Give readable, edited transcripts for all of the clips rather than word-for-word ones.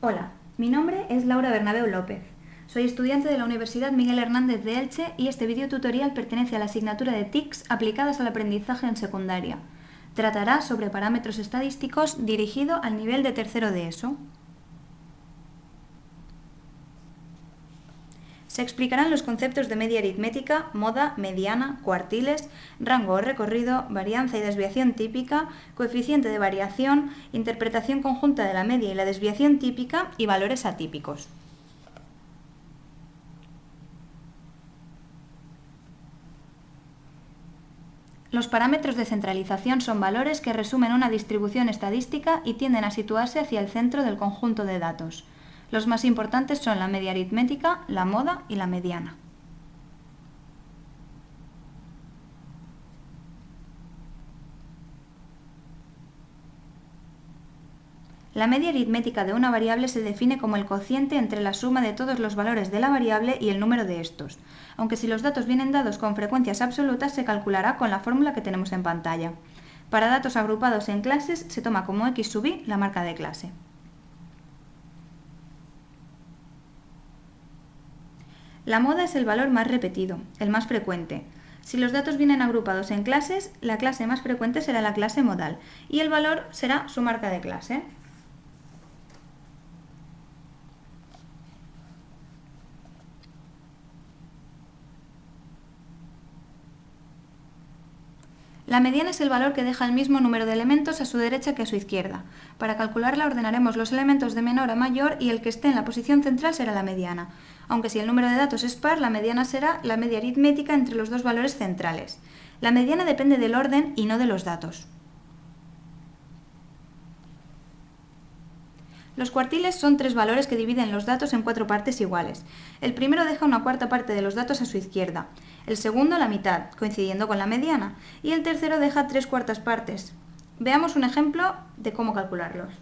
Hola, mi nombre es Laura Bernabeu López. Soy estudiante de la Universidad Miguel Hernández de Elche y este vídeo tutorial pertenece a la asignatura de TICs aplicadas al aprendizaje en secundaria. Tratará sobre parámetros estadísticos dirigido al nivel de tercero de ESO. Se explicarán los conceptos de media aritmética, moda, mediana, cuartiles, rango o recorrido, varianza y desviación típica, coeficiente de variación, interpretación conjunta de la media y la desviación típica y valores atípicos. Los parámetros de centralización son valores que resumen una distribución estadística y tienden a situarse hacia el centro del conjunto de datos. Los más importantes son la media aritmética, la moda y la mediana. La media aritmética de una variable se define como el cociente entre la suma de todos los valores de la variable y el número de estos, aunque si los datos vienen dados con frecuencias absolutas se calculará con la fórmula que tenemos en pantalla. Para datos agrupados en clases se toma como x sub i la marca de clase. La moda es el valor más repetido, el más frecuente. Si los datos vienen agrupados en clases, la clase más frecuente será la clase modal y el valor será su marca de clase. La mediana es el valor que deja el mismo número de elementos a su derecha que a su izquierda. Para calcularla ordenaremos los elementos de menor a mayor y el que esté en la posición central será la mediana. Aunque si el número de datos es par, la mediana será la media aritmética entre los dos valores centrales. La mediana depende del orden y no de los datos. Los cuartiles son tres valores que dividen los datos en cuatro partes iguales. El primero deja una cuarta parte de los datos a su izquierda, el segundo la mitad, coincidiendo con la mediana, y el tercero deja tres cuartas partes. Veamos un ejemplo de cómo calcularlos.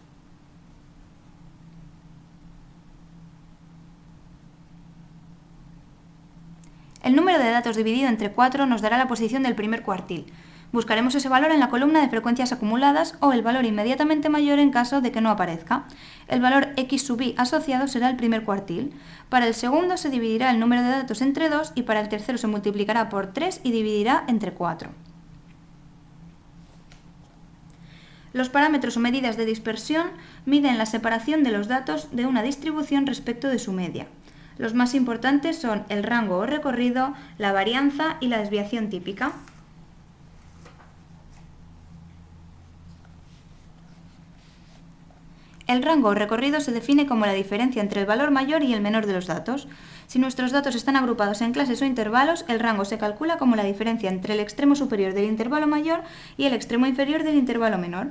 El número de datos dividido entre 4 nos dará la posición del primer cuartil. Buscaremos ese valor en la columna de frecuencias acumuladas o el valor inmediatamente mayor en caso de que no aparezca. El valor x sub i asociado será el primer cuartil. Para el segundo se dividirá el número de datos entre 2 y para el tercero se multiplicará por 3 y dividirá entre 4. Los parámetros o medidas de dispersión miden la separación de los datos de una distribución respecto de su media. Los más importantes son el rango o recorrido, la varianza y la desviación típica. El rango o recorrido se define como la diferencia entre el valor mayor y el menor de los datos. Si nuestros datos están agrupados en clases o intervalos, el rango se calcula como la diferencia entre el extremo superior del intervalo mayor y el extremo inferior del intervalo menor.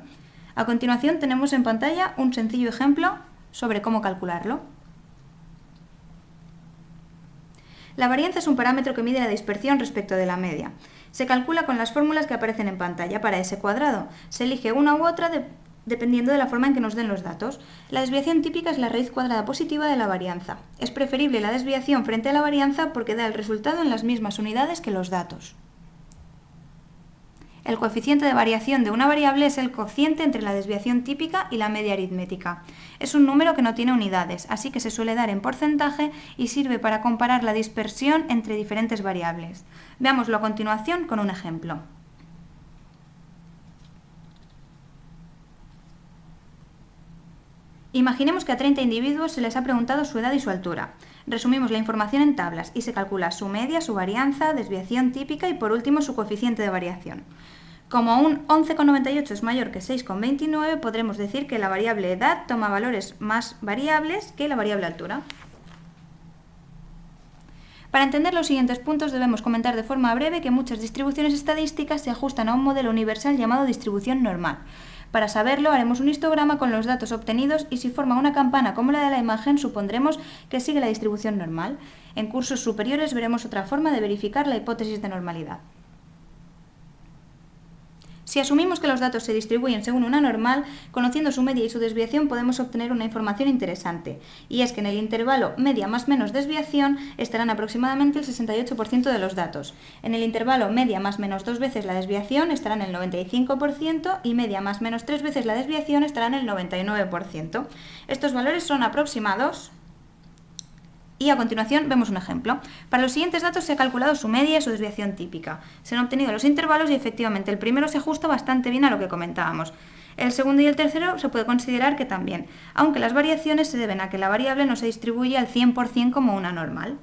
A continuación tenemos en pantalla un sencillo ejemplo sobre cómo calcularlo. La varianza es un parámetro que mide la dispersión respecto de la media. Se calcula con las fórmulas que aparecen en pantalla. Para ese cuadrado se elige una u otra dependiendo de la forma en que nos den los datos. La desviación típica es la raíz cuadrada positiva de la varianza. Es preferible la desviación frente a la varianza porque da el resultado en las mismas unidades que los datos. El coeficiente de variación de una variable es el cociente entre la desviación típica y la media aritmética. Es un número que no tiene unidades, así que se suele dar en porcentaje y sirve para comparar la dispersión entre diferentes variables. Veámoslo a continuación con un ejemplo. Imaginemos que a 30 individuos se les ha preguntado su edad y su altura. Resumimos la información en tablas y se calcula su media, su varianza, desviación típica y por último su coeficiente de variación. Como un 11,98 es mayor que 6,29, podremos decir que la variable edad toma valores más variables que la variable altura. Para entender los siguientes puntos debemos comentar de forma breve que muchas distribuciones estadísticas se ajustan a un modelo universal llamado distribución normal. Para saberlo haremos un histograma con los datos obtenidos y si forma una campana como la de la imagen supondremos que sigue la distribución normal. En cursos superiores veremos otra forma de verificar la hipótesis de normalidad. Si asumimos que los datos se distribuyen según una normal, conociendo su media y su desviación podemos obtener una información interesante, y es que en el intervalo media más menos desviación estarán aproximadamente el 68% de los datos. En el intervalo media más menos 2 veces la desviación estarán el 95% y media más menos 3 veces la desviación estarán el 99%. Estos valores son aproximados. Y a continuación vemos un ejemplo. Para los siguientes datos se ha calculado su media y su desviación típica. Se han obtenido los intervalos y efectivamente el primero se ajusta bastante bien a lo que comentábamos. El segundo y el tercero se puede considerar que también, aunque las variaciones se deben a que la variable no se distribuye al 100% como una normal.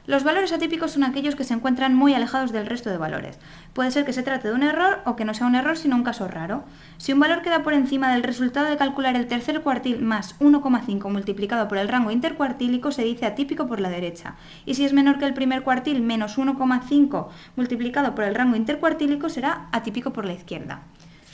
Los valores atípicos son aquellos que se encuentran muy alejados del resto de valores. Puede ser que se trate de un error o que no sea un error sino un caso raro. Si un valor queda por encima del resultado de calcular el tercer cuartil más 1,5 multiplicado por el rango intercuartílico se dice atípico por la derecha. Y si es menor que el primer cuartil menos 1,5 multiplicado por el rango intercuartílico será atípico por la izquierda.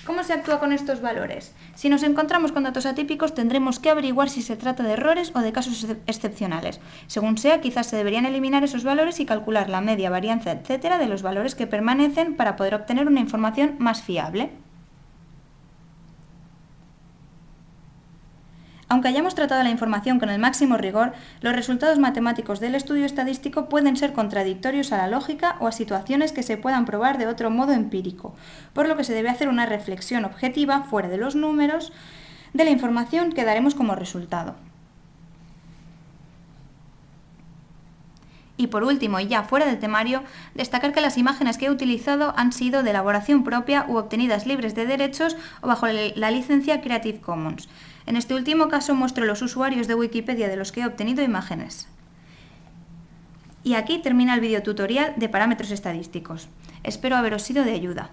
¿Cómo se actúa con estos valores? Si nos encontramos con datos atípicos, tendremos que averiguar si se trata de errores o de casos excepcionales. Según sea, quizás se deberían eliminar esos valores y calcular la media, varianza, etc. de los valores que permanecen para poder obtener una información más fiable. Aunque hayamos tratado la información con el máximo rigor, los resultados matemáticos del estudio estadístico pueden ser contradictorios a la lógica o a situaciones que se puedan probar de otro modo empírico, por lo que se debe hacer una reflexión objetiva, fuera de los números, de la información que daremos como resultado. Y por último, y ya fuera del temario, destacar que las imágenes que he utilizado han sido de elaboración propia u obtenidas libres de derechos o bajo la licencia Creative Commons. En este último caso muestro los usuarios de Wikipedia de los que he obtenido imágenes. Y aquí termina el videotutorial de parámetros estadísticos. Espero haberos sido de ayuda.